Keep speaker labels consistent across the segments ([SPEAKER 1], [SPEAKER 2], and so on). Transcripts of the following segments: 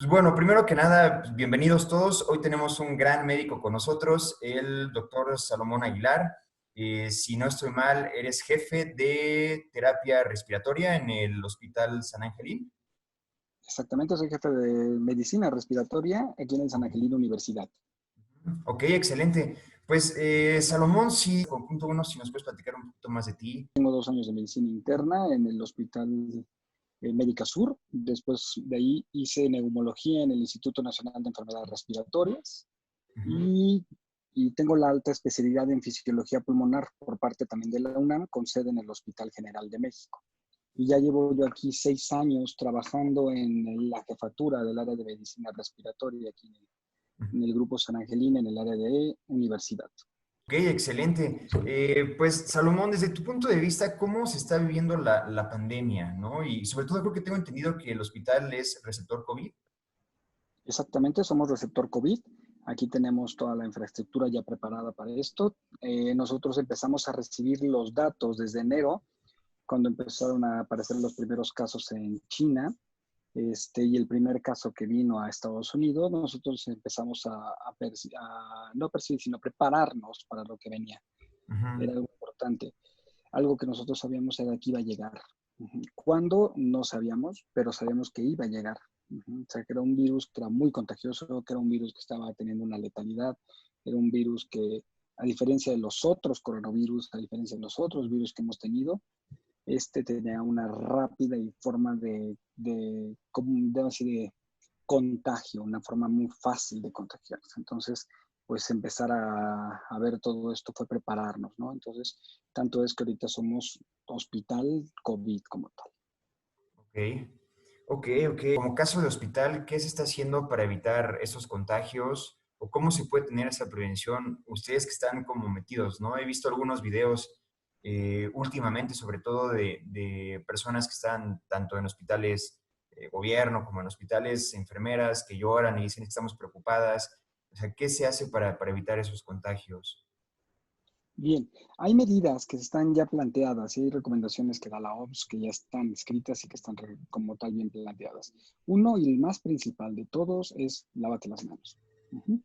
[SPEAKER 1] Pues bueno, primero que nada, pues, bienvenidos todos. Hoy tenemos un gran médico con nosotros, el doctor Salomón Aguilar. Si no estoy mal, eres jefe de terapia respiratoria en el Hospital San Angelín.
[SPEAKER 2] Exactamente, soy jefe de medicina respiratoria aquí en el San Angelino Universidad.
[SPEAKER 1] Ok, excelente. Pues Salomón, sí, con punto uno, si nos puedes platicar un poquito más de ti.
[SPEAKER 2] Tengo 2 años de medicina interna en el Hospital Médica Sur. Después de ahí hice neumología en el Instituto Nacional de Enfermedades Respiratorias
[SPEAKER 1] Ujú.
[SPEAKER 2] y, y tengo la alta especialidad en fisiología pulmonar por parte también de la UNAM, con sede en el Hospital General de México. Y ya llevo yo aquí 6 años trabajando en la jefatura del área de medicina respiratoria aquí en el Grupo San Angelín, en el área de universidad.
[SPEAKER 1] Ok, excelente. Pues Salomón, desde tu punto de vista, ¿cómo se está viviendo la pandemia, ¿no? Y sobre todo creo que tengo entendido que el hospital es receptor COVID.
[SPEAKER 2] Exactamente, somos receptor COVID. Aquí tenemos toda la infraestructura ya preparada para esto. Nosotros empezamos a recibir los datos desde enero, cuando empezaron a aparecer los primeros casos en China, y el primer caso que vino a Estados Unidos. Nosotros empezamos no percibir, sino prepararnos para lo que venía.
[SPEAKER 1] Ujú.
[SPEAKER 2] Era algo importante. Algo que nosotros sabíamos era que iba a llegar. ¿Cuándo? No sabíamos, pero sabíamos que iba a llegar. O sea, que era un virus que era muy contagioso, que era un virus que estaba teniendo una letalidad, era un virus que, a diferencia de los otros coronavirus, a diferencia de los otros virus que hemos tenido, este tenía una rápida y forma de contagio, una forma muy fácil de contagiarse. Entonces, pues empezar a ver todo esto fue prepararnos, ¿no? Entonces, tanto es que ahorita somos hospital COVID como tal.
[SPEAKER 1] Ok, ok. Como caso de hospital, ¿qué se está haciendo para evitar esos contagios? ¿O cómo se puede tener esa prevención? Ustedes que están como metidos, ¿no? He visto algunos videos últimamente, sobre todo de personas que están tanto en hospitales gobierno como en hospitales enfermeras que lloran y dicen que estamos preocupadas. O sea, ¿qué se hace para evitar esos contagios?
[SPEAKER 2] Bien, hay medidas que están ya planteadas y hay recomendaciones que da la OMS que ya están escritas y que están como tal bien planteadas. Uno y el más principal de todos es lávate las manos. Ujú.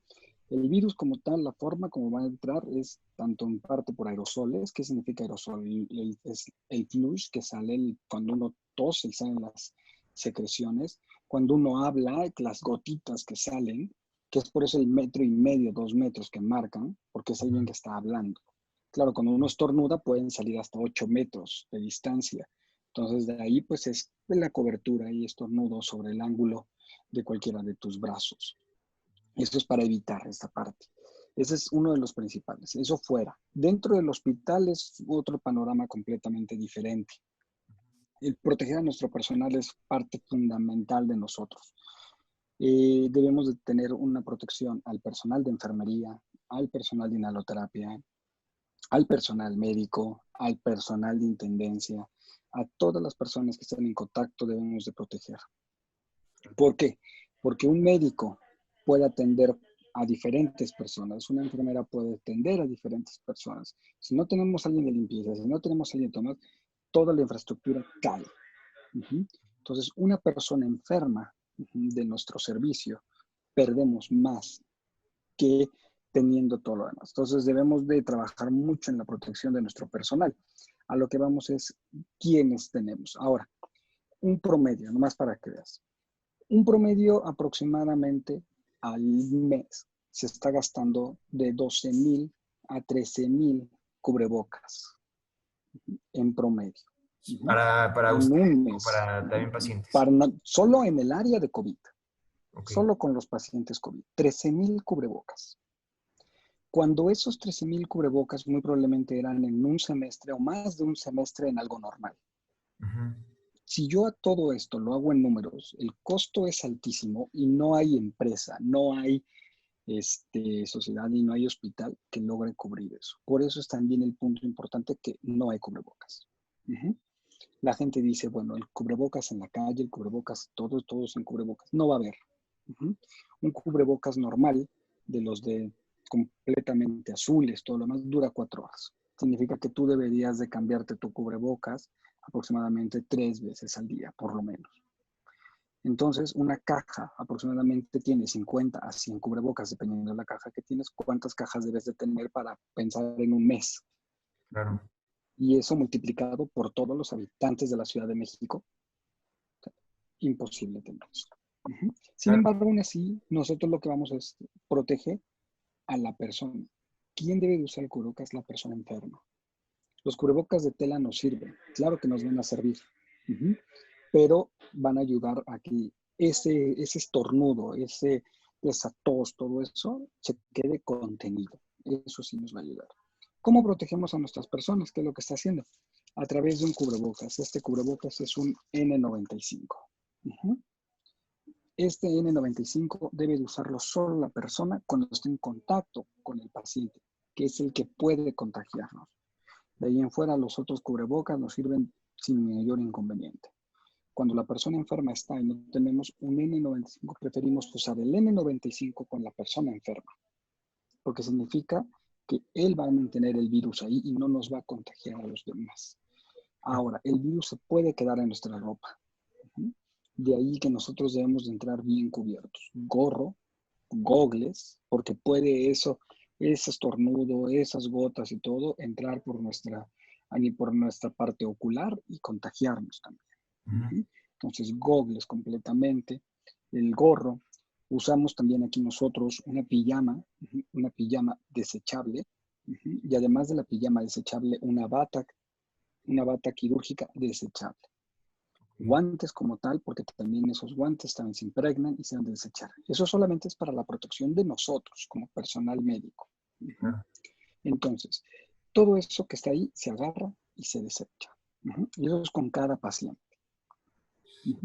[SPEAKER 2] El virus como tal, la forma como va a entrar es tanto en parte por aerosoles. ¿Qué significa aerosol? Es el flush que sale cuando uno tose y salen las secreciones. Cuando uno habla, las gotitas que salen, que es por eso el 1,5 metros, 2 metros que marcan, porque es alguien que está hablando. Claro, cuando uno estornuda pueden salir hasta 8 metros de distancia. Entonces, de ahí pues es la cobertura y estornudo sobre el ángulo de cualquiera de tus brazos. Eso es para evitar esta parte. Ese es uno de los principales. Eso fuera. Dentro del hospital es otro panorama completamente diferente. El proteger a nuestro personal es parte fundamental de nosotros. Debemos de tener una protección al personal de enfermería, al personal de inhaloterapia, al personal médico, al personal de intendencia, a todas las personas que están en contacto debemos de proteger. ¿Por qué? Porque un médico puede atender a diferentes personas, una enfermera puede atender a diferentes personas. Si no tenemos a alguien de limpieza, si no tenemos a alguien de tomar, toda la infraestructura cae. Entonces, una persona enferma de nuestro servicio, perdemos más que teniendo todo lo demás. Entonces debemos de trabajar mucho en la protección de nuestro personal. A lo que vamos es quiénes tenemos. Ahora, un promedio, nomás para que veas. Un promedio aproximadamente al mes se está gastando de 12,000 a 13,000 cubrebocas en promedio.
[SPEAKER 1] Para
[SPEAKER 2] En
[SPEAKER 1] ustedes
[SPEAKER 2] un
[SPEAKER 1] o
[SPEAKER 2] mes.
[SPEAKER 1] para también pacientes.
[SPEAKER 2] Para, solo en el área de COVID.
[SPEAKER 1] Ok.
[SPEAKER 2] Solo con los pacientes COVID. 13,000 cubrebocas. Cuando esos 13,000 cubrebocas muy probablemente eran en un semestre o más de un semestre en algo normal.
[SPEAKER 1] Ujú.
[SPEAKER 2] Si yo a todo esto lo hago en números, el costo es altísimo y no hay empresa, no hay sociedad y no hay hospital que logre cubrir eso. Por eso es también el punto importante que no hay cubrebocas. La gente dice, bueno, el cubrebocas en la calle, el cubrebocas, todos en cubrebocas. No va a haber. Un cubrebocas normal, de los de completamente azules, todo lo demás, dura 4 horas. Significa que tú deberías de cambiarte tu cubrebocas aproximadamente 3 veces al día, por lo menos. Entonces, una caja aproximadamente tiene 50 a 100 cubrebocas, dependiendo de la caja que tienes. ¿Cuántas cajas debes de tener para pensar en un mes?
[SPEAKER 1] Claro,
[SPEAKER 2] Y eso multiplicado por todos los habitantes de la Ciudad de México, imposible tener eso. Sin
[SPEAKER 1] claro.
[SPEAKER 2] embargo, aún así, nosotros lo que vamos es proteger a la persona. ¿Quién debe de usar el cubrebocas? La persona enferma. Los cubrebocas de tela nos sirven, claro que nos van a servir, pero van a ayudar a que ese estornudo, esa tos, todo eso se quede contenido. Eso sí nos va a ayudar. ¿Cómo protegemos a nuestras personas? ¿Qué es lo que está haciendo? A través de un cubrebocas. Este cubrebocas es un N95. Este N95 debe de usarlo solo la persona cuando esté en contacto con el paciente, que es el que puede contagiarnos. De ahí en fuera, los otros cubrebocas nos sirven sin mayor inconveniente. Cuando la persona enferma está y no tenemos un N95, preferimos usar el N95 con la persona enferma, porque significa que él va a mantener el virus ahí y no nos va a contagiar a los demás. Ahora, el virus se puede quedar en nuestra ropa. De ahí que nosotros debemos de entrar bien cubiertos. Gorro, gogles, porque puede eso, ese estornudo, esas gotas y todo, entrar por nuestra parte ocular y contagiarnos
[SPEAKER 1] Ujú.
[SPEAKER 2] también. Entonces, gogles completamente, el gorro. Usamos también aquí nosotros una pijama desechable, y además de la pijama desechable, una bata quirúrgica desechable.
[SPEAKER 1] Ok.
[SPEAKER 2] Guantes como tal, porque también esos guantes también se impregnan y se han de desechar. Eso solamente es para la protección de nosotros como personal médico.
[SPEAKER 1] Claro.
[SPEAKER 2] Entonces, todo eso que está ahí se agarra y se desecha. Y eso es con cada paciente.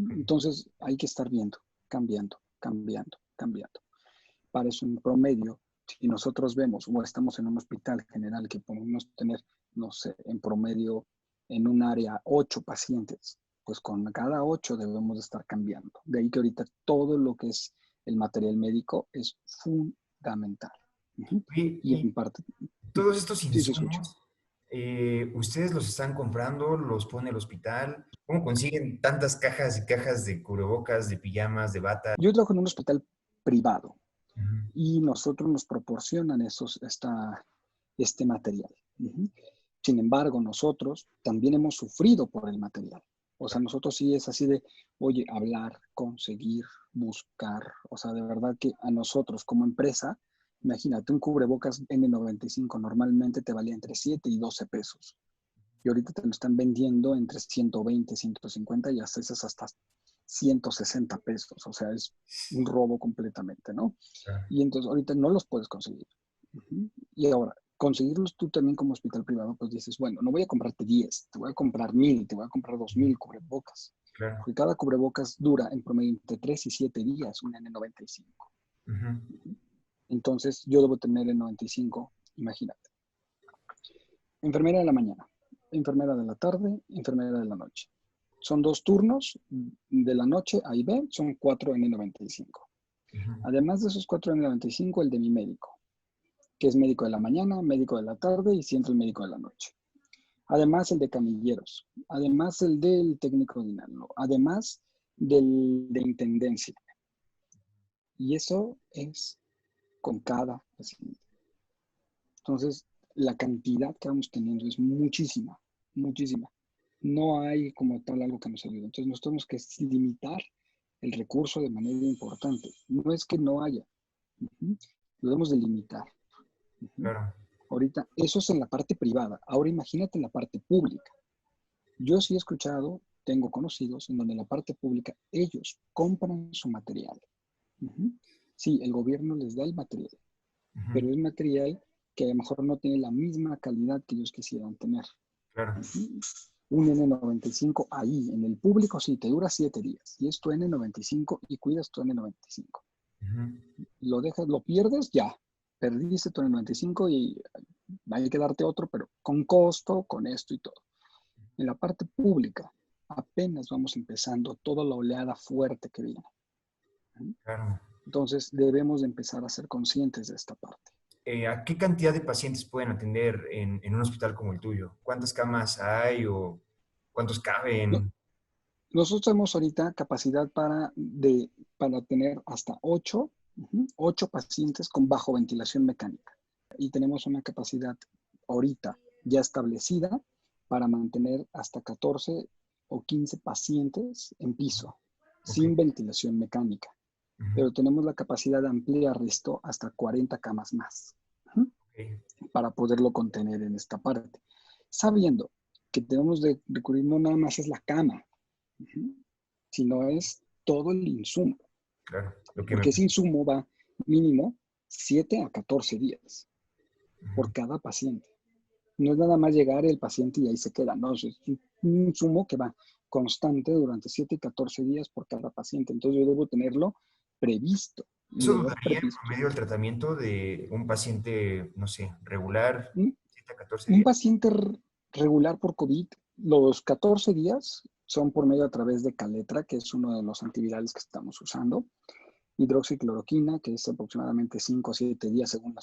[SPEAKER 2] Entonces, hay que estar viendo, cambiando, cambiando, cambiando. Para eso, en promedio, si nosotros vemos o estamos en un hospital general que podemos tener, no sé, en promedio en un área 8 pacientes, pues con cada 8 debemos de estar cambiando. De ahí que ahorita todo lo que es el material médico es fundamental.
[SPEAKER 1] Oye,
[SPEAKER 2] Y
[SPEAKER 1] y
[SPEAKER 2] en parte,
[SPEAKER 1] todos estos
[SPEAKER 2] sí, sí, escucho.
[SPEAKER 1] insumos, ¿ustedes los están comprando, los pone el hospital? ¿Cómo consiguen tantas cajas y cajas de cubrebocas, de pijamas, de bata?
[SPEAKER 2] Yo trabajo en un hospital privado
[SPEAKER 1] Ujú.
[SPEAKER 2] y nosotros nos proporcionan este material. Sin embargo, nosotros también hemos sufrido por el material. O sea, nosotros sí es así de, oye, hablar, conseguir, buscar. O sea, de verdad que a nosotros como empresa, imagínate, un cubrebocas N95 normalmente te valía entre 7 y 12 pesos. Y ahorita te lo están vendiendo entre 120, 150 y hasta 160 pesos. O sea, es un robo completamente, ¿no?
[SPEAKER 1] Claro.
[SPEAKER 2] Y entonces ahorita no los puedes conseguir. Y ahora, conseguirlos tú también como hospital privado, pues dices, bueno, no voy a comprarte 10, te voy a comprar 1000, te voy a comprar 2000 cubrebocas.
[SPEAKER 1] Claro.
[SPEAKER 2] Porque cada cubrebocas dura en promedio entre 3 y 7 días, un N95.
[SPEAKER 1] Ujú.
[SPEAKER 2] Entonces, yo debo tener N95, imagínate. Enfermera de la mañana, enfermera de la tarde, enfermera de la noche. Son 2 turnos de la noche A y B, son 4 N95.
[SPEAKER 1] Ujú.
[SPEAKER 2] Además de esos 4 N95, el de mi médico, que es médico de la mañana, médico de la tarde y siempre el médico de la noche. Además el de camilleros, además el del técnico dinámico, además de intendencia. Y eso es con cada paciente. Entonces, la cantidad que vamos teniendo es muchísima, muchísima. No hay como tal algo que nos ayude. Entonces, nos tenemos que limitar el recurso de manera importante. No es que no haya, lo debemos de limitar.
[SPEAKER 1] Claro.
[SPEAKER 2] Ahorita, eso es en la parte privada. Ahora imagínate en la parte pública. Yo sí he escuchado, tengo conocidos en donde en la parte pública ellos compran su material. Sí, el gobierno les da el material,
[SPEAKER 1] Ujú.
[SPEAKER 2] pero es material que a lo mejor no tiene la misma calidad que ellos quisieran tener.
[SPEAKER 1] Claro.
[SPEAKER 2] Un N95 ahí, en el público, sí, te dura 7 días. Y es tu N95 y cuidas tu N95.
[SPEAKER 1] Ujú.
[SPEAKER 2] Lo dejas, lo pierdes, ya. Perdiste tu N95 y hay que darte otro, pero con costo, con esto y todo. En la parte pública, apenas vamos empezando toda la oleada fuerte que viene.
[SPEAKER 1] Claro.
[SPEAKER 2] Entonces, debemos de empezar a ser conscientes de esta parte.
[SPEAKER 1] ¿A qué cantidad de pacientes pueden atender en un hospital como el tuyo? ¿Cuántas camas hay o cuántos
[SPEAKER 2] No,
[SPEAKER 1] caben?
[SPEAKER 2] Nosotros tenemos ahorita capacidad para tener hasta 8 pacientes con bajo ventilación mecánica. Y tenemos una capacidad ahorita ya establecida para mantener hasta 14 o 15 pacientes en piso,
[SPEAKER 1] Ok.
[SPEAKER 2] sin ventilación mecánica.
[SPEAKER 1] Ujú.
[SPEAKER 2] Pero tenemos la capacidad de ampliar esto hasta 40 camas más,
[SPEAKER 1] Ok.
[SPEAKER 2] para poderlo contener en esta parte. Sabiendo que debemos de recurrir no nada más es la cama, sino es todo el insumo,
[SPEAKER 1] Claro. Lo que me...
[SPEAKER 2] porque ese insumo va mínimo 7 a 14 días
[SPEAKER 1] Ujú.
[SPEAKER 2] por cada paciente. No es nada más llegar el paciente y ahí se queda, no, es un insumo que va constante durante 7 y 14 días por cada paciente. Entonces yo debo tenerlo previsto,
[SPEAKER 1] ¿Eso
[SPEAKER 2] lo
[SPEAKER 1] duraría en
[SPEAKER 2] previsto.
[SPEAKER 1] promedio el tratamiento de un paciente, no sé, regular,
[SPEAKER 2] Un,
[SPEAKER 1] 7 a 14
[SPEAKER 2] un
[SPEAKER 1] días?
[SPEAKER 2] paciente regular por COVID, los 14 días son por medio a través de Caletra, que es uno de los antivirales que estamos usando, hidroxicloroquina, que es aproximadamente 5 o 7 días según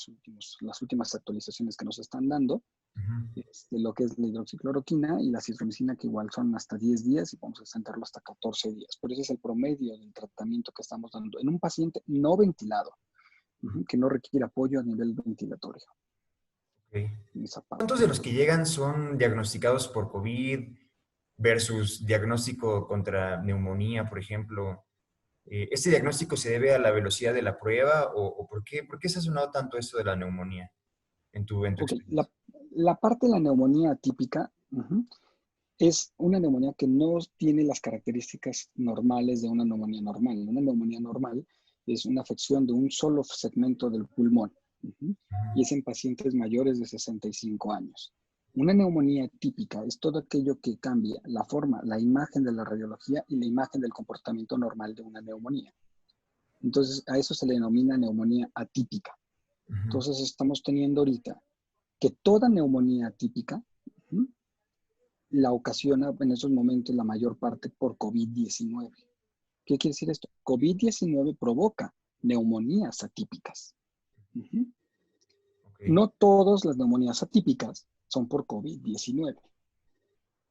[SPEAKER 2] las últimas actualizaciones que nos están dando,
[SPEAKER 1] Ujú.
[SPEAKER 2] lo que es la hidroxicloroquina y la citromicina, que igual son hasta 10 días y vamos a extenderlo hasta 14 días. Pero ese es el promedio del tratamiento que estamos dando en un paciente no ventilado, que no requiere apoyo a nivel ventilatorio
[SPEAKER 1] Ok.
[SPEAKER 2] en esa
[SPEAKER 1] ¿Cuántos
[SPEAKER 2] parte.
[SPEAKER 1] de los que llegan son diagnosticados por COVID versus diagnóstico contra neumonía, por ejemplo? ¿Este diagnóstico se debe a la velocidad de la prueba o por qué se ha sonado tanto esto de la neumonía en tu
[SPEAKER 2] Ok,
[SPEAKER 1] experiencia?
[SPEAKER 2] la parte de la neumonía atípica es una neumonía que no tiene las características normales de una neumonía normal. Una neumonía normal es una afección de un solo segmento del pulmón, y es en pacientes mayores de 65 años. Una neumonía típica es todo aquello que cambia la forma, la imagen de la radiología y la imagen del comportamiento normal de una neumonía. Entonces, a eso se le denomina neumonía atípica.
[SPEAKER 1] Ujú.
[SPEAKER 2] Entonces, estamos teniendo ahorita que toda neumonía atípica la ocasiona en esos momentos la mayor parte por COVID-19. ¿Qué quiere decir esto? COVID-19 provoca neumonías atípicas. Uh-huh.
[SPEAKER 1] Ok.
[SPEAKER 2] No todas las neumonías atípicas son por COVID-19,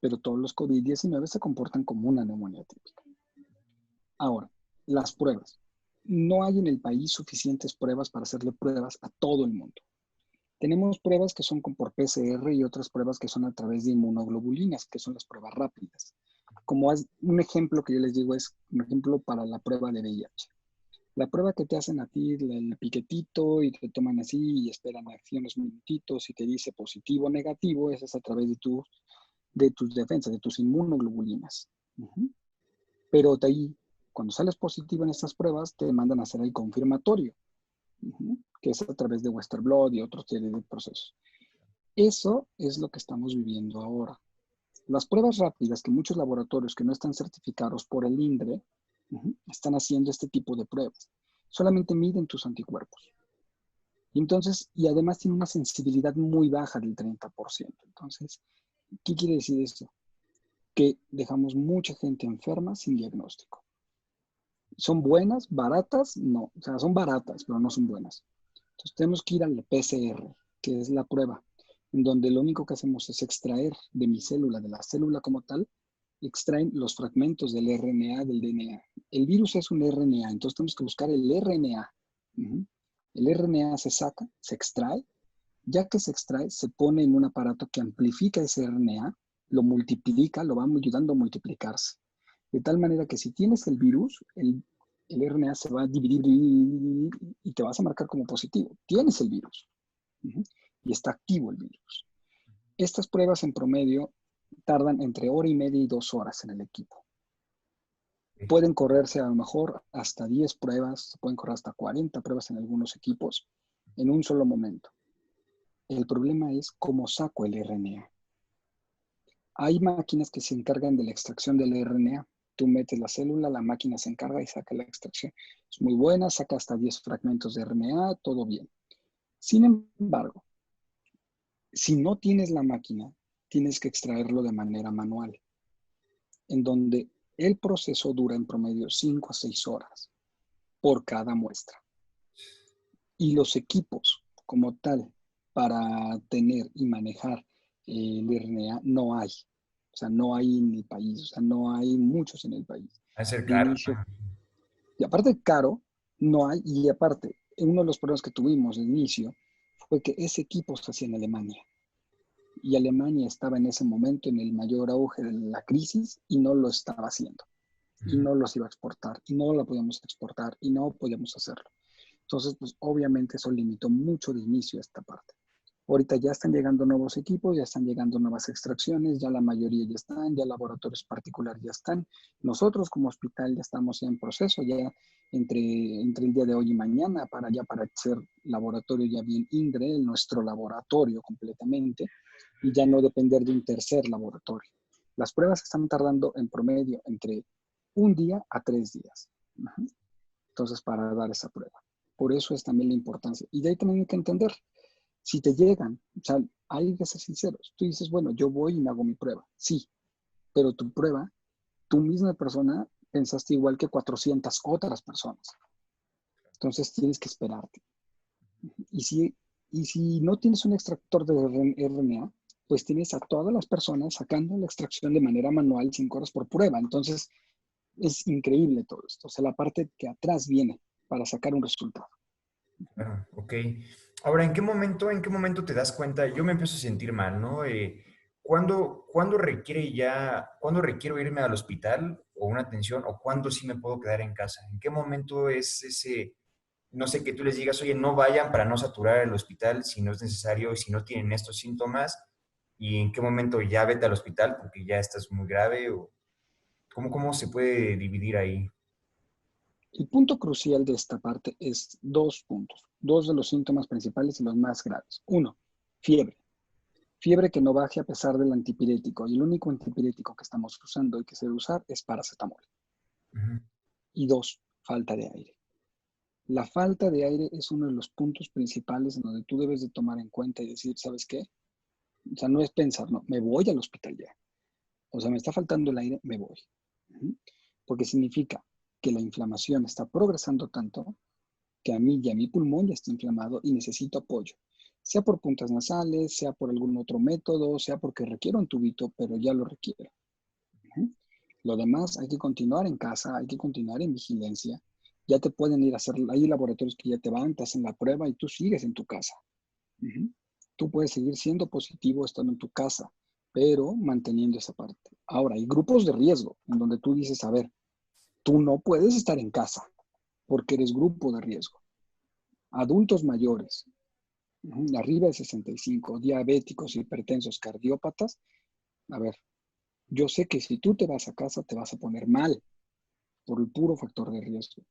[SPEAKER 2] pero todos los COVID-19 se comportan como una neumonía atípica. Ahora, las pruebas. No hay en el país suficientes pruebas para hacerle pruebas a todo el mundo. Tenemos pruebas que son por PCR y otras pruebas que son a través de inmunoglobulinas, que son las pruebas rápidas. Como un ejemplo que yo les digo es un ejemplo para la prueba de VIH. La prueba que te hacen a ti, el piquetito, y te toman así y esperan aquí unos minutitos y te dice positivo o negativo, esa es a través de tus defensas, de tus inmunoglobulinas. Pero de ahí, cuando sales positivo en estas pruebas, te mandan a hacer el confirmatorio, que es a través de Western Blot y otros serie de procesos. Eso es lo que estamos viviendo ahora. Las pruebas rápidas que muchos laboratorios que no están certificados por el INDRE están haciendo este tipo de pruebas. Solamente miden tus anticuerpos. Y entonces, y además tiene una sensibilidad muy baja del 30%. Entonces, ¿qué quiere decir esto? Que dejamos mucha gente enferma sin diagnóstico. ¿Son buenas? ¿Baratas? No. O sea, son baratas, pero no son buenas. Entonces, tenemos que ir al PCR, que es la prueba, en donde lo único que hacemos es extraer de mi célula, de la célula como tal, extraen los fragmentos del RNA, del DNA. El virus es un RNA, entonces tenemos que buscar el RNA. El RNA se saca, se extrae, ya que se extrae, se pone en un aparato que amplifica ese RNA, lo multiplica, lo va ayudando a multiplicarse. De tal manera que si tienes el virus, el RNA se va a dividir y te vas a marcar como positivo. Tienes el virus y está activo el virus. Estas pruebas en promedio tardan entre hora y media y 2 horas en el equipo. Pueden correrse a lo mejor hasta 10 pruebas, se pueden correr hasta 40 pruebas en algunos equipos en un solo momento. El problema es cómo saco el RNA. Hay máquinas que se encargan de la extracción del RNA. Tú metes la célula, la máquina se encarga y saca la extracción. Es muy buena, saca hasta 10 fragmentos de RNA, todo bien. Sin embargo, si no tienes la máquina, tienes que extraerlo de manera manual, en donde el proceso dura en promedio 5 a 6 horas por cada muestra. Y los equipos como tal para tener y manejar el RNA no hay. O sea, no hay en el país, o sea, no hay muchos en el país.
[SPEAKER 1] Va a ser
[SPEAKER 2] De
[SPEAKER 1] caro.
[SPEAKER 2] inicio, y aparte caro, no hay, y aparte, uno de los problemas que tuvimos de inicio fue que ese equipo se hacía en Alemania. Y Alemania estaba en ese momento en el mayor auge de la crisis y no lo estaba haciendo. Y
[SPEAKER 1] Ujú.
[SPEAKER 2] no los iba a exportar, y no lo podíamos exportar, y no podíamos hacerlo. Entonces, pues obviamente eso limitó mucho de inicio esta parte. Ahorita ya están llegando nuevos equipos, ya están llegando nuevas extracciones, ya la mayoría ya están, ya laboratorios particulares ya están. Nosotros como hospital ya estamos en proceso, ya entre el día de hoy y mañana, para hacer laboratorio ya bien INDRE, nuestro laboratorio completamente, y ya no depender de un tercer laboratorio. Las pruebas están tardando en promedio entre un día a 3 días. Entonces, para dar esa prueba. Por eso es también la importancia. Y de ahí también hay que entender, si te llegan, o sea, hay que ser sinceros. Tú dices, bueno, yo voy y me hago mi prueba. Sí, pero tu prueba, tú misma persona, pensaste igual que 400 otras personas. Entonces tienes que esperarte. Y si, y si no tienes un extractor de RNA, pues tienes a todas las personas sacando la extracción de manera manual 5 horas por prueba. Entonces es increíble todo esto. O sea, la parte que atrás viene para sacar un resultado.
[SPEAKER 1] Claro, ok. Ahora, ¿en qué momento te das cuenta? Yo me empiezo a sentir mal, ¿no? ¿Cuándo requiero irme al hospital o una atención o cuándo sí me puedo quedar en casa? ¿En qué momento es ese, no sé, que tú les digas, oye, no vayan para no saturar el hospital si no es necesario y si no tienen estos síntomas? ¿Y en qué momento ya vete al hospital porque ya estás muy grave? ¿O cómo se puede dividir ahí?
[SPEAKER 2] El punto crucial de esta parte es dos puntos, dos de los síntomas principales y los más graves. Uno, fiebre. Fiebre que no baje a pesar del antipirético. Y el único antipirético que estamos usando y que se debe usar es paracetamol.
[SPEAKER 1] Ujú.
[SPEAKER 2] Y dos, falta de aire. La falta de aire es uno de los puntos principales en donde tú debes de tomar en cuenta y decir, ¿sabes qué? O sea, no es pensar, no, me voy al hospital ya. O sea, me está faltando el aire, me voy. Porque significa que la inflamación está progresando tanto que a mí y a mi pulmón ya está inflamado y necesito apoyo. Sea por puntas nasales, sea por algún otro método, sea porque requiero un tubito, pero ya lo requiero. Lo demás, hay que continuar en casa, hay que continuar en vigilancia. Ya te pueden ir a hacer, hay laboratorios que ya te van, te hacen la prueba y tú sigues en tu casa. Tú puedes seguir siendo positivo estando en tu casa, pero manteniendo esa parte. Ahora, hay grupos de riesgo en donde tú dices, a ver, tú no puedes estar en casa porque eres grupo de riesgo. Adultos mayores, arriba de 65, diabéticos, hipertensos, cardiópatas, a ver, yo sé que si tú te vas a casa te vas a poner mal por el puro factor de riesgo. A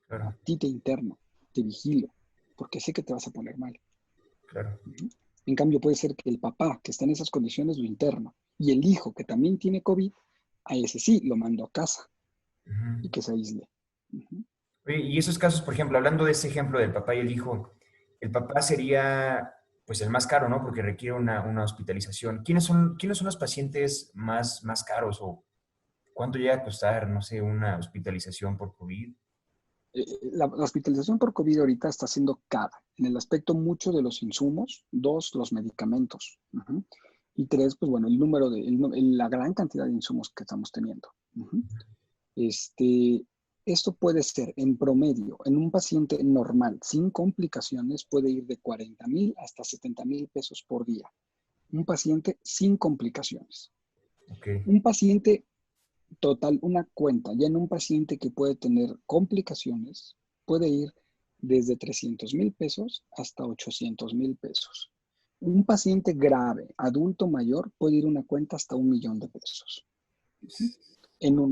[SPEAKER 1] Claro,
[SPEAKER 2] ti te interno, te vigilo, porque sé que te vas a poner mal.
[SPEAKER 1] claro.
[SPEAKER 2] En cambio, puede ser que el papá que está en esas condiciones lo interno y el hijo que también tiene COVID, a ese sí lo mando a casa y
[SPEAKER 1] Ujú.
[SPEAKER 2] que se aísle. Uh-huh.
[SPEAKER 1] Oye, y esos casos, por ejemplo, hablando de ese ejemplo del papá y el papá sería pues el más caro, ¿no? Porque requiere una hospitalización. ¿Quiénes son los pacientes más caros o cuánto llega a costar, no sé, una hospitalización por COVID?
[SPEAKER 2] La hospitalización por COVID ahorita está siendo cara. En el aspecto mucho de los insumos, dos, los medicamentos. Uh-huh. Y tres, pues bueno, la gran cantidad de insumos que estamos teniendo. Uh-huh. Este, Esto puede ser en promedio, en un paciente normal, sin complicaciones, puede ir de 40,000 hasta 70,000 pesos por día. Un paciente sin complicaciones.
[SPEAKER 1] Ok,
[SPEAKER 2] Un paciente total, una cuenta, ya en un paciente que puede tener complicaciones, puede ir desde 300,000 pesos hasta 800,000 pesos. Un paciente grave, adulto mayor, puede ir una cuenta hasta 1,000,000 de pesos.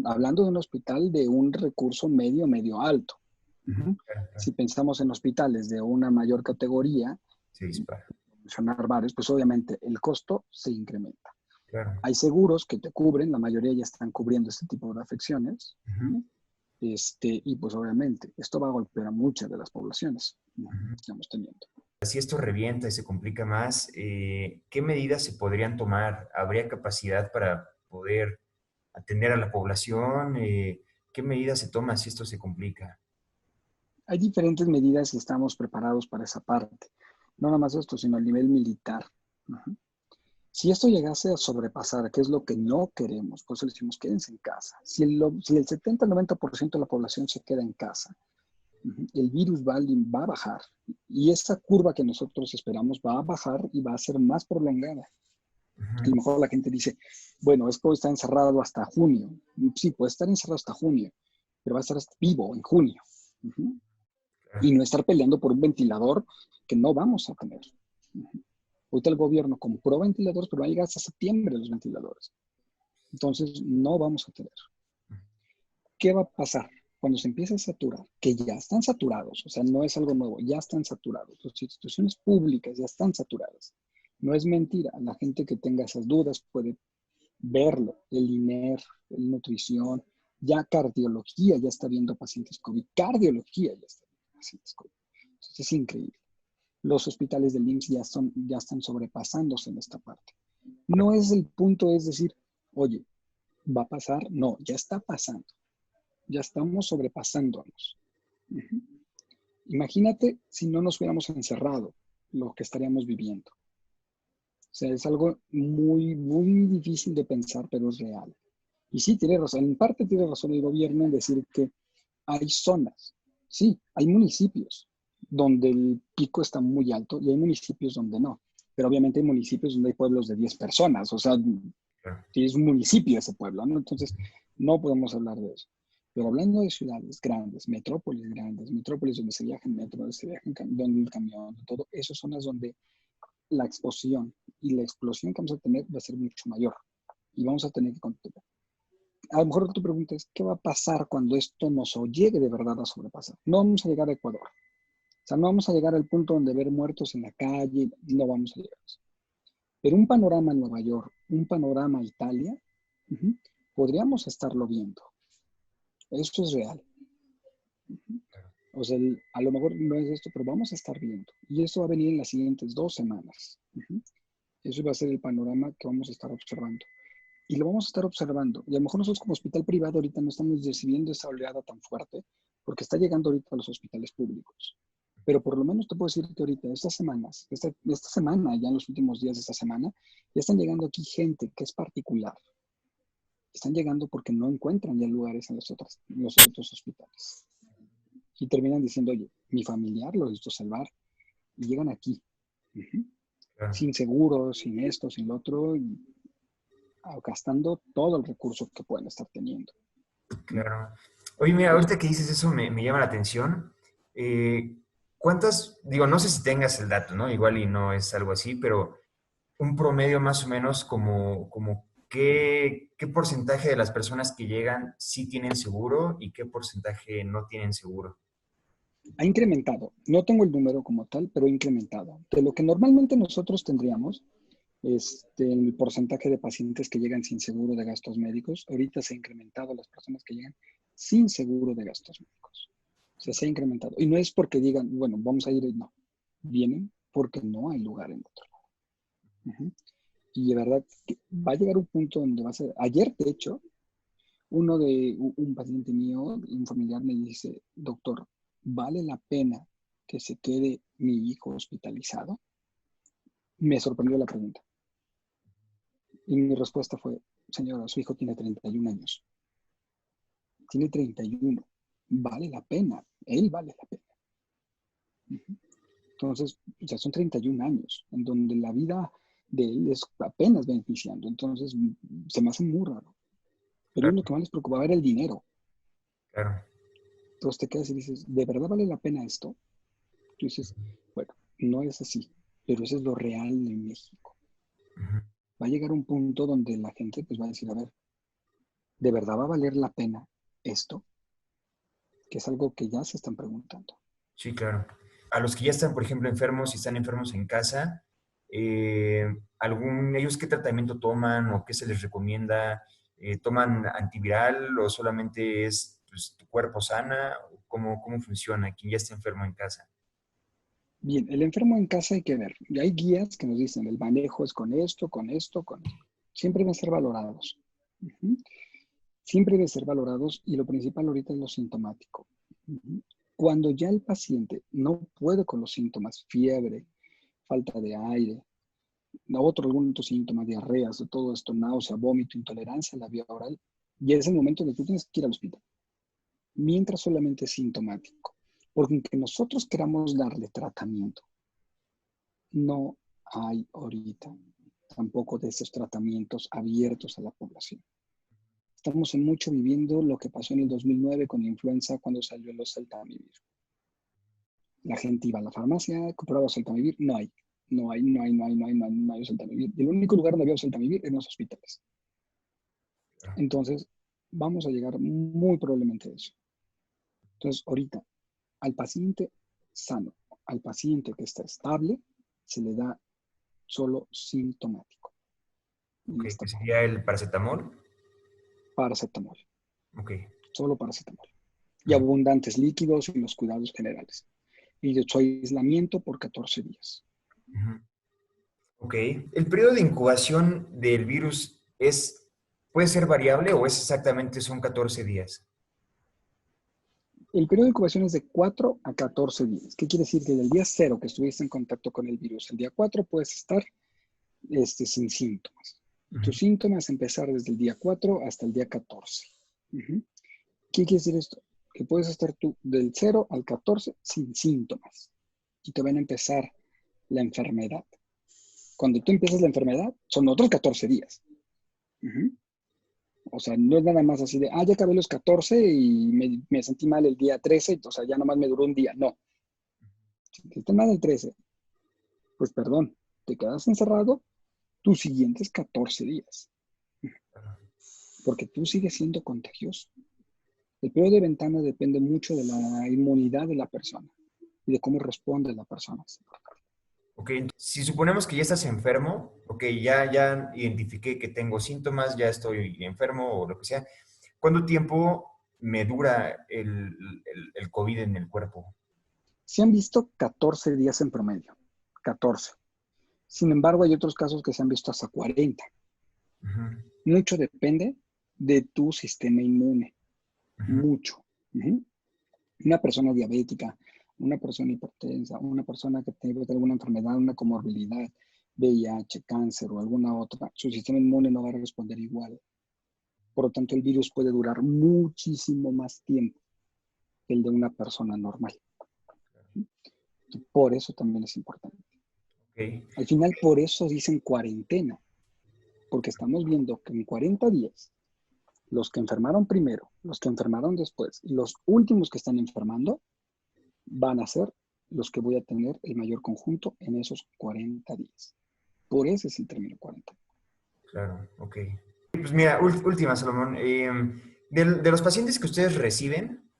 [SPEAKER 2] Hablando de un hospital de un recurso medio, medio alto.
[SPEAKER 1] claro, claro.
[SPEAKER 2] Si pensamos en hospitales de una mayor categoría,
[SPEAKER 1] Se dispara.
[SPEAKER 2] mencionar varios, pues obviamente el costo se incrementa.
[SPEAKER 1] Claro.
[SPEAKER 2] Hay seguros que te cubren, la mayoría ya están cubriendo este tipo de afecciones.
[SPEAKER 1] Ujú,
[SPEAKER 2] Y pues obviamente esto va a golpear a muchas de las poblaciones
[SPEAKER 1] ujú.
[SPEAKER 2] que estamos teniendo.
[SPEAKER 1] Si esto revienta y se complica más, ¿qué medidas se podrían tomar? ¿Habría capacidad para poder atender a la población? ¿Qué medidas se toman si esto se complica?
[SPEAKER 2] Hay diferentes medidas y estamos preparados para esa parte. No nada más esto, sino a nivel militar. Uh-huh. Si esto llegase a sobrepasar, que es lo que no queremos, por eso le decimos quédense en casa. Si el 70-90% de la población se queda en casa, el virus va a bajar y esa curva que nosotros esperamos va a bajar y va a ser más prolongada. A lo
[SPEAKER 1] Ujú.
[SPEAKER 2] mejor la gente dice, bueno, es que hoy está encerrado hasta junio. Sí, puede estar encerrado hasta junio, pero va a estar vivo en junio. Uh-huh.
[SPEAKER 1] Claro.
[SPEAKER 2] Y no estar peleando por un ventilador que no vamos a tener. Uh-huh. Ahorita el gobierno compró ventiladores, pero va a llegar hasta septiembre los ventiladores. Entonces, no vamos a tener. ¿Qué va a pasar? Cuando se empiece a saturar, que ya están saturados, o sea, no es algo nuevo, ya están saturados. Las instituciones públicas ya están saturadas. No es mentira. La gente que tenga esas dudas puede verlo. El INER, el nutrición, ya cardiología ya está viendo pacientes COVID. Cardiología ya está viendo pacientes COVID. Entonces, es increíble. Los hospitales del IMSS ya están sobrepasándose en esta parte. No es el punto, es decir, oye, ¿va a pasar? No, ya está pasando. Ya estamos sobrepasándonos. Uh-huh. Imagínate si no nos hubiéramos encerrado, lo que estaríamos viviendo. O sea, es algo muy, muy difícil de pensar, pero es real. Y sí, tiene razón, en parte tiene razón el gobierno en decir que hay zonas, sí, hay municipios donde el pico está muy alto y hay municipios donde no. Pero obviamente hay municipios donde hay pueblos de 10 personas, o sea,
[SPEAKER 1] Claro.
[SPEAKER 2] es un municipio ese pueblo, ¿no? Entonces, no podemos hablar de eso. Pero hablando de ciudades grandes, metrópolis donde se viaja en metro, donde se viaja donde el camión, todo, esas son zonas donde la exposición y la explosión que vamos a tener va a ser mucho mayor. Y vamos a tener que controlar. A lo mejor tu pregunta es, ¿qué va a pasar cuando esto nos llegue de verdad a sobrepasar? No vamos a llegar a Ecuador. O sea, no vamos a llegar al punto donde ver muertos en la calle, no vamos a llegar a eso. Pero un panorama Nueva York, un panorama Italia, uh-huh, podríamos estarlo viendo. Eso es real. Uh-huh. O sea, a lo mejor no es esto, pero vamos a estar viendo. Y eso va a venir en las siguientes 2 semanas. Uh-huh. Eso va a ser el panorama que vamos a estar observando. Y lo vamos a estar observando. Y a lo mejor nosotros como hospital privado ahorita no estamos recibiendo esa oleada tan fuerte porque está llegando ahorita a los hospitales públicos. Pero por lo menos te puedo decir que ahorita, estas semanas, esta semana, ya en los últimos días de esta semana, ya están llegando aquí gente que es particular. Están llegando porque no encuentran ya lugares en los otros hospitales. Y terminan diciendo, oye, mi familiar lo necesito salvar. Y llegan aquí. Uh-huh.
[SPEAKER 1] Claro.
[SPEAKER 2] Sin seguro, sin esto, sin lo otro. Y gastando todo el recurso que pueden estar teniendo.
[SPEAKER 1] Claro. Oye, mira,
[SPEAKER 2] Entonces,
[SPEAKER 1] ahorita que dices eso me llama la atención. Eh, ¿Cuántas, digo, no sé si tengas el dato, ¿no? Igual y no es algo así, pero un promedio más o menos como qué porcentaje de las personas que llegan sí tienen seguro y qué porcentaje no tienen seguro?
[SPEAKER 2] ha incrementado. No tengo el número como tal, pero ha incrementado. De lo que normalmente nosotros tendríamos, el porcentaje de pacientes que llegan sin seguro de gastos médicos, ahorita se ha incrementado las personas que llegan sin seguro de gastos médicos. O sea, se ha incrementado. Y no es porque digan, bueno, vamos a ir, no. Vienen porque no hay lugar en otro lado. Uh-huh. Y de verdad, va a llegar un punto donde va a ser. Ayer, de hecho, un paciente mío, un familiar, me dice, doctor, ¿vale la pena que se quede mi hijo hospitalizado? Me sorprendió la pregunta. Y mi respuesta fue, señora, su hijo tiene 31 años. Tiene 31. Vale la pena. Él vale la pena. Uh-huh. Entonces, ya son 31 años en donde la vida de él es apenas beneficiando. Entonces, se me hace muy raro. Pero
[SPEAKER 1] Claro,
[SPEAKER 2] lo que más les preocupaba era el dinero.
[SPEAKER 1] claro.
[SPEAKER 2] Entonces te quedas y dices, ¿de verdad vale la pena esto? Tú dices, bueno, no es así, pero eso es lo real en México.
[SPEAKER 1] Ujú.
[SPEAKER 2] Va a llegar un punto donde la gente pues va a decir, a ver, ¿de verdad va a valer la pena esto? Que es algo que ya se están preguntando.
[SPEAKER 1] Sí, claro. A los que ya están, por ejemplo, enfermos y están enfermos en casa, ¿ellos qué tratamiento toman o qué se les recomienda? ¿Toman antiviral o solamente es pues, tu cuerpo sana? ¿Cómo funciona quien ya está enfermo en casa?
[SPEAKER 2] Bien, el enfermo en casa hay que ver. Y hay guías que nos dicen, el manejo es con esto, con esto, con esto. Siempre deben ser valorados. Uh-huh. Siempre deben ser valorados y lo principal ahorita es lo sintomático. Uh-huh. Cuando ya el paciente no puede con los síntomas, fiebre, falta de aire, algún otro síntoma, diarreas, de todo esto, náusea, vómito, intolerancia a la vía oral, y es el momento en que tú tienes que ir al hospital, mientras solamente es sintomático. Porque aunque nosotros queramos darle tratamiento, no hay ahorita tampoco de esos tratamientos abiertos a la población. Estamos en mucho viviendo lo que pasó en el 2009 con la influenza cuando salió los Celtamivir. La gente iba a la farmacia, compraba Celtamivir, no hay Celtamivir. Y el único lugar donde había Celtamivir es en los hospitales. Entonces, vamos a llegar muy probablemente a eso. Entonces, ahorita, al paciente sano, al paciente que está estable, se le da solo sintomático.
[SPEAKER 1] Ok, que sería el paracetamol.
[SPEAKER 2] Paracetamol.
[SPEAKER 1] Ok.
[SPEAKER 2] Solo paracetamol. Y abundantes líquidos y los cuidados generales. Y de su aislamiento por 14 días.
[SPEAKER 1] Ok. ¿El periodo de incubación del virus puede ser variable o es exactamente son 14 días?
[SPEAKER 2] El periodo de incubación es de 4 a 14 días. ¿Qué quiere decir? Que del día 0 que estuviste en contacto con el virus, el día 4 puedes estar sin síntomas. Y tus síntomas empezar desde el día 4 hasta el día 14. ¿Qué quiere decir esto? Que puedes estar tú del 0 al 14 sin síntomas. Y te van a empezar la enfermedad. Cuando tú empiezas la enfermedad, son otros 14 días. O sea, no es nada más así de, ya acabé los 14 y me sentí mal el día 13, o sea, ya nomás me duró un día. No. Si te sentiste mal el 13, pues perdón, te quedas encerrado tus siguientes 14 días. Porque tú sigues siendo contagioso. El periodo de ventana depende mucho de la inmunidad de la persona y de cómo responde la persona.
[SPEAKER 1] Ok, si suponemos que ya estás enfermo, ok, ya identifiqué que tengo síntomas, ya estoy enfermo o lo que sea, ¿cuánto tiempo me dura el COVID en el cuerpo?
[SPEAKER 2] Se han visto 14 días en promedio, 14. Sin embargo, hay otros casos que se han visto hasta 40. Mucho depende de tu sistema inmune, mucho. Una persona diabética, una persona hipertensa, una persona que tiene alguna enfermedad, una comorbilidad, VIH, cáncer o alguna otra, su sistema inmune no va a responder igual. Por lo tanto, el virus puede durar muchísimo más tiempo que el de una persona normal. Y por eso también es importante.
[SPEAKER 1] Okay.
[SPEAKER 2] Al final, por eso dicen cuarentena, porque estamos viendo que en 40 días, los que enfermaron primero, los que enfermaron después y los últimos que están enfermando van a ser los que voy a tener el mayor conjunto en esos 40 días. Por eso es el término 40.
[SPEAKER 1] Claro, ok. Pues mira, última, Salomón. De los pacientes que ustedes reciben,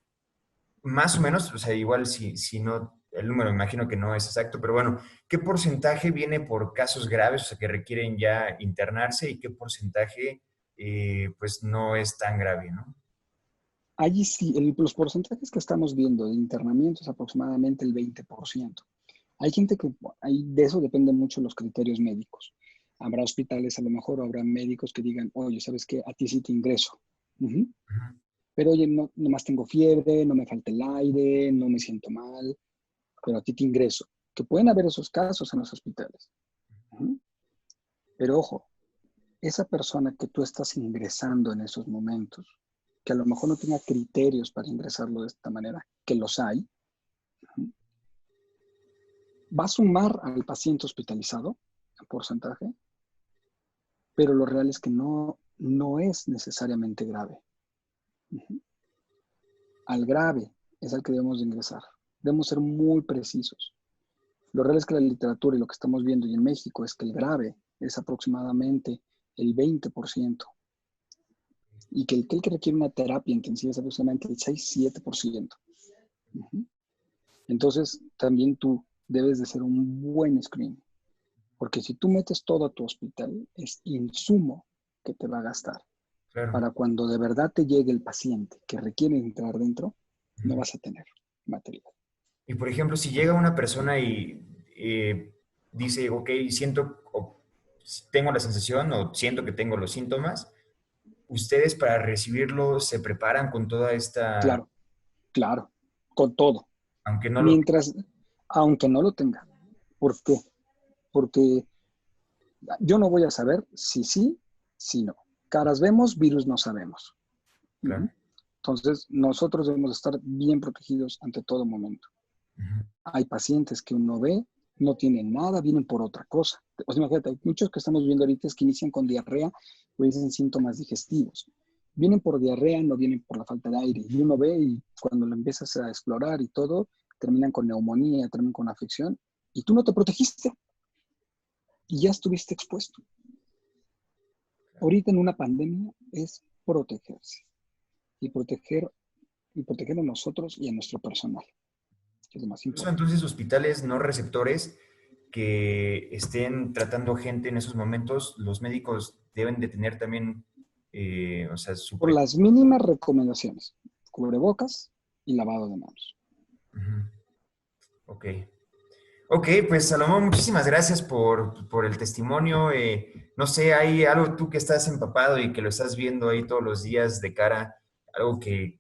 [SPEAKER 1] más o menos, o sea, igual si no, el número me imagino que no es exacto, pero bueno, ¿qué porcentaje viene por casos graves, o sea, que requieren ya internarse y qué porcentaje pues no es tan grave, ¿no?
[SPEAKER 2] Allí sí, los porcentajes que estamos viendo de internamiento es aproximadamente el 20%. Hay gente que, de eso dependen mucho los criterios médicos. Habrá hospitales a lo mejor, o habrá médicos que digan, oye, ¿sabes qué? A ti sí te ingreso. Pero oye, no más tengo fiebre, no me falta el aire, no me siento mal, pero a ti te ingreso. Que pueden haber esos casos en los hospitales. Pero ojo, esa persona que tú estás ingresando en esos momentos, que a lo mejor no tenga criterios para ingresarlo de esta manera, que los hay, va a sumar al paciente hospitalizado en porcentaje, pero lo real es que no es necesariamente grave. Al grave es al que debemos de ingresar. Debemos ser muy precisos. Lo real es que la literatura y lo que estamos viendo y en México es que el grave es aproximadamente el 20% y que el que requiere una terapia intensiva es aproximadamente el 6-7%. Entonces, también tú debes de hacer un buen screening, porque si tú metes todo a tu hospital, es insumo que te va a gastar.
[SPEAKER 1] Claro.
[SPEAKER 2] Para cuando de verdad te llegue el paciente que requiere entrar dentro, no vas a tener material.
[SPEAKER 1] Y por ejemplo, si llega una persona y dice, ok, siento, o tengo la sensación o siento que tengo los síntomas, ¿ustedes para recibirlo se preparan con toda esta,
[SPEAKER 2] Claro, claro, con todo.
[SPEAKER 1] aunque no lo...
[SPEAKER 2] Mientras, aunque no lo tenga. ¿Por qué? Porque Yo no voy a saber si sí, si no. Caras vemos, virus no sabemos.
[SPEAKER 1] Claro.
[SPEAKER 2] Entonces, nosotros debemos estar bien protegidos ante todo momento.
[SPEAKER 1] Ujú.
[SPEAKER 2] Hay pacientes que uno ve, no tienen nada, vienen por otra cosa. O sea, imagínate, hay muchos que estamos viendo ahorita es que inician con diarrea o dicen síntomas digestivos. Vienen por diarrea, no vienen por la falta de aire. Y uno ve y cuando lo empiezas a explorar y todo, terminan con neumonía, terminan con afección. Y tú no te protegiste y ya estuviste expuesto. Ahorita en una pandemia es protegerse y proteger, y proteger a nosotros y a nuestro personal, que es lo más
[SPEAKER 1] Incluso
[SPEAKER 2] importante.
[SPEAKER 1] entonces hospitales no receptores que estén tratando gente en esos momentos, los médicos deben de tener también, o sea, su
[SPEAKER 2] Por las mínimas recomendaciones, cubrebocas y lavado de manos.
[SPEAKER 1] Ujú. Ok. Ok, pues Salomón, muchísimas gracias por el testimonio. No sé, ¿hay algo tú que estás empapado y que lo estás viendo ahí todos los días de cara, algo que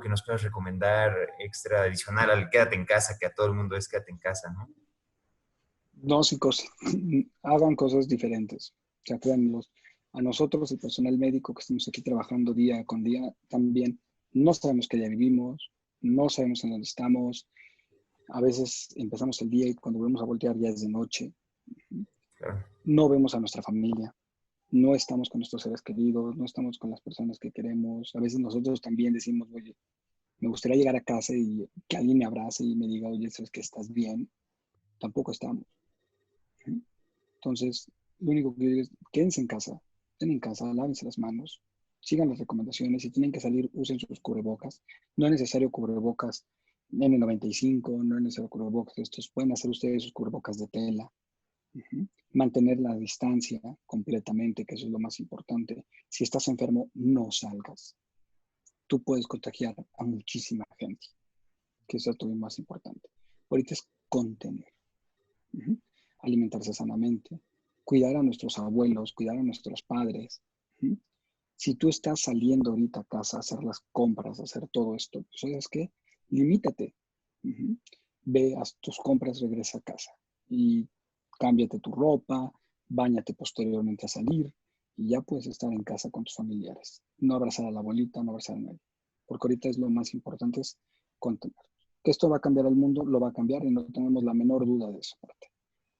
[SPEAKER 1] nos puedas recomendar extra adicional al quédate en casa, que a todo el mundo es quédate en casa, ¿no?
[SPEAKER 2] No, chicos, hagan cosas diferentes. O sea, créanlos. A nosotros, el personal médico que estamos aquí trabajando día con día, también no sabemos qué día vivimos, no sabemos en dónde estamos. A veces empezamos el día y cuando volvemos a voltear ya es de noche.
[SPEAKER 1] Claro.
[SPEAKER 2] No vemos a nuestra familia, no estamos con nuestros seres queridos, no estamos con las personas que queremos. A veces nosotros también decimos, oye, me gustaría llegar a casa y que alguien me abrace y me diga, oye, ¿sabes que estás bien? Tampoco estamos. Entonces, lo único que digo es, quédense en casa, estén en casa, lávense las manos, sigan las recomendaciones. Si tienen que salir, usen sus cubrebocas. No es necesario cubrebocas N95, no es necesario cubrebocas estos. Pueden hacer ustedes sus cubrebocas de tela. Mantener la distancia completamente, que eso es lo más importante. Si estás enfermo, no salgas. Tú puedes contagiar a muchísima gente, que eso es lo más importante. Ahorita es contener. Uh-huh. Alimentarse sanamente, cuidar a nuestros abuelos, cuidar a nuestros padres. Uh-huh. Si tú estás saliendo ahorita a casa a hacer las compras, a hacer todo esto, pues ¿sabes qué? Limítate. Uh-huh. Ve a tus compras, regresa a casa y cámbiate tu ropa, báñate posteriormente a salir y ya puedes estar en casa con tus familiares. No abrazar a la abuelita, no abrazar a nadie. Porque ahorita es lo más importante, es contener. Que esto va a cambiar el mundo, lo va a cambiar y no tenemos la menor duda de esa parte.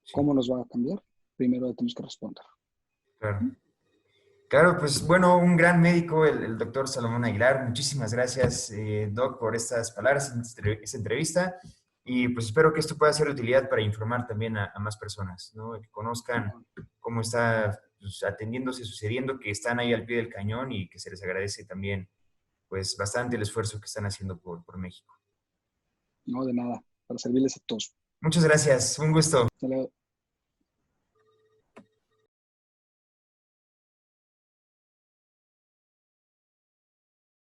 [SPEAKER 1] Sí,
[SPEAKER 2] ¿Cómo nos va a cambiar? Primero tenemos que responder.
[SPEAKER 1] claro. Claro, pues bueno, un gran médico, el doctor Salomón Aguilar. Muchísimas gracias, Doc, por estas palabras, esta entrevista. Y pues espero que esto pueda ser de utilidad para informar también a más personas, ¿no? Que conozcan
[SPEAKER 2] No,
[SPEAKER 1] cómo está pues, atendiéndose, sucediendo, que están ahí al pie del cañón y que se les agradece también, pues, bastante el esfuerzo que están haciendo por México.
[SPEAKER 2] no de nada, para servirles a todos.
[SPEAKER 1] Muchas gracias, un gusto.
[SPEAKER 2] Hasta luego.